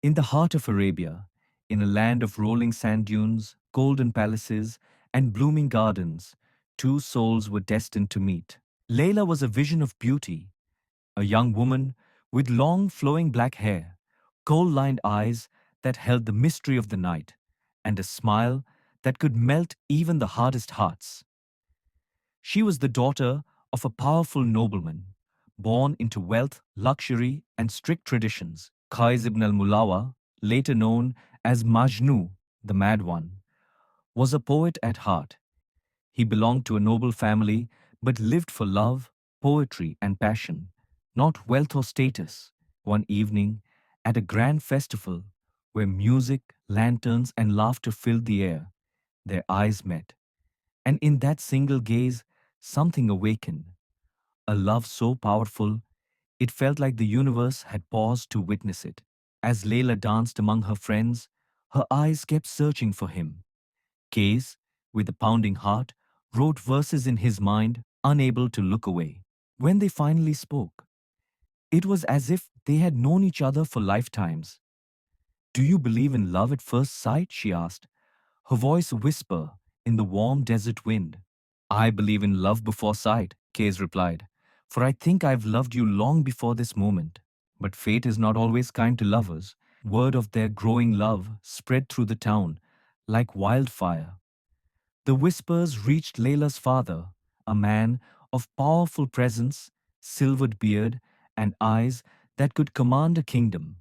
In the heart of Arabia, in a land of rolling sand dunes, golden palaces, and blooming gardens, two souls were destined to meet. Layla was a vision of beauty, a young woman with long flowing black hair, coal-lined eyes that held the mystery of the night, and a smile that could melt even the hardest hearts. She was the daughter of a powerful nobleman, born into wealth, luxury, and strict traditions. Qais ibn al-Mulawa, later known as Majnu, the Mad One, was a poet at heart. He belonged to a noble family but lived for love, poetry, and passion, not wealth or status. One evening, at a grand festival where music, lanterns, and laughter filled the air, their eyes met. And in that single gaze, something awakened, a love so powerful it felt like the universe had paused to witness it. As Layla danced among her friends, her eyes kept searching for him. Case, with a pounding heart, wrote verses in his mind, unable to look away. When they finally spoke, it was as if they had known each other for lifetimes. "Do you believe in love at first sight?" she asked, her voice a whisper in the warm desert wind. "I believe in love before sight," Case replied, "for I think I've loved you long before this moment. But fate is not always kind to lovers." Word of their growing love spread through the town like wildfire. The whispers reached Layla's father, a man of powerful presence, silvered beard, and eyes that could command a kingdom.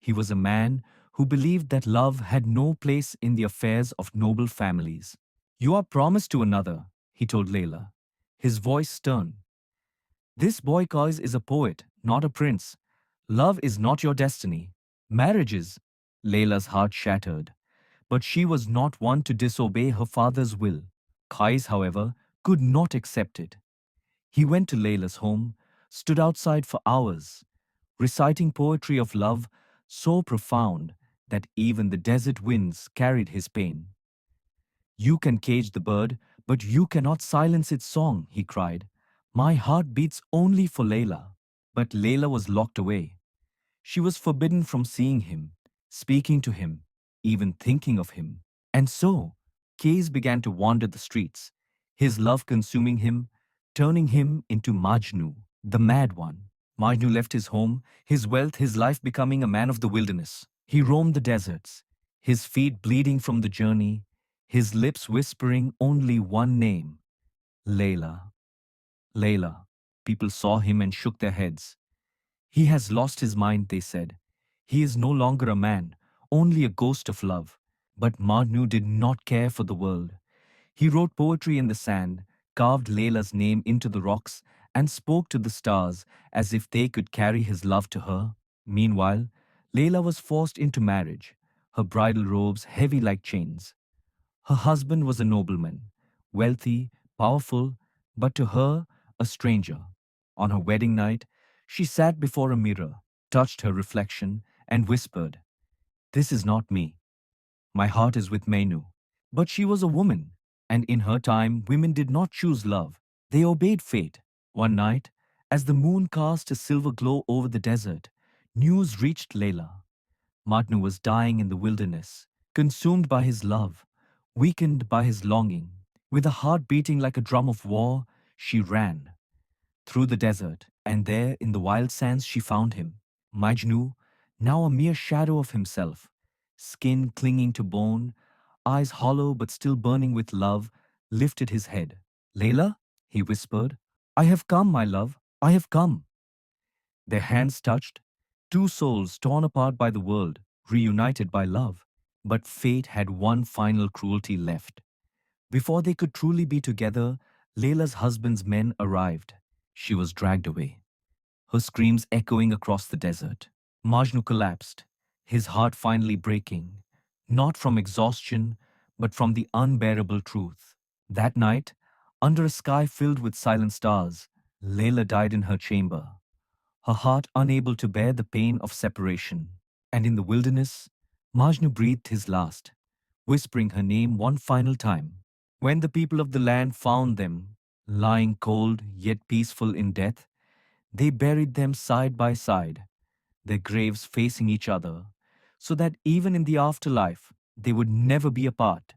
He was a man who believed that love had no place in the affairs of noble families. "You are promised to another," he told Layla, his voice stern. "This boy Kais is a poet, not a prince. Love is not your destiny. Marriage is." Layla's heart shattered, but she was not one to disobey her father's will. Kais, however, could not accept it. He went to Layla's home, stood outside for hours, reciting poetry of love so profound that even the desert winds carried his pain. "You can cage the bird, but you cannot silence its song," he cried. "My heart beats only for Layla." But Layla was locked away. She was forbidden from seeing him, speaking to him, even thinking of him. And so, Case began to wander the streets, his love consuming him, turning him into Majnu, the mad one. Majnu left his home, his wealth, his life, becoming a man of the wilderness. He roamed the deserts, his feet bleeding from the journey, his lips whispering only one name: Layla. Layla. People saw him and shook their heads. "He has lost his mind," they said. "He is no longer a man, only a ghost of love." But Majnu did not care for the world. He wrote poetry in the sand, carved Layla's name into the rocks, and spoke to the stars as if they could carry his love to her. Meanwhile, Layla was forced into marriage, her bridal robes heavy like chains. Her husband was a nobleman, wealthy, powerful, but to her, a stranger. On her wedding night, she sat before a mirror, touched her reflection, and whispered, "This is not me. My heart is with Mainu." But she was a woman, and in her time, women did not choose love. They obeyed fate. One night, as the moon cast a silver glow over the desert, news reached Layla. Matnu was dying in the wilderness, consumed by his love, weakened by his longing. With a heart beating like a drum of war, she ran through the desert, and there in the wild sands she found him. Majnu, now a mere shadow of himself, skin clinging to bone, eyes hollow but still burning with love, lifted his head. "Layla," he whispered, "I have come, my love, I have come." Their hands touched, two souls torn apart by the world, reunited by love. But fate had one final cruelty left. Before they could truly be together, Layla's husband's men arrived. She was dragged away, her screams echoing across the desert. Majnu collapsed, his heart finally breaking, not from exhaustion, but from the unbearable truth. That night, under a sky filled with silent stars, Layla died in her chamber, her heart unable to bear the pain of separation. And in the wilderness, Majnu breathed his last, whispering her name one final time. When the people of the land found them, lying cold yet peaceful in death, they buried them side by side, their graves facing each other, so that even in the afterlife, they would never be apart.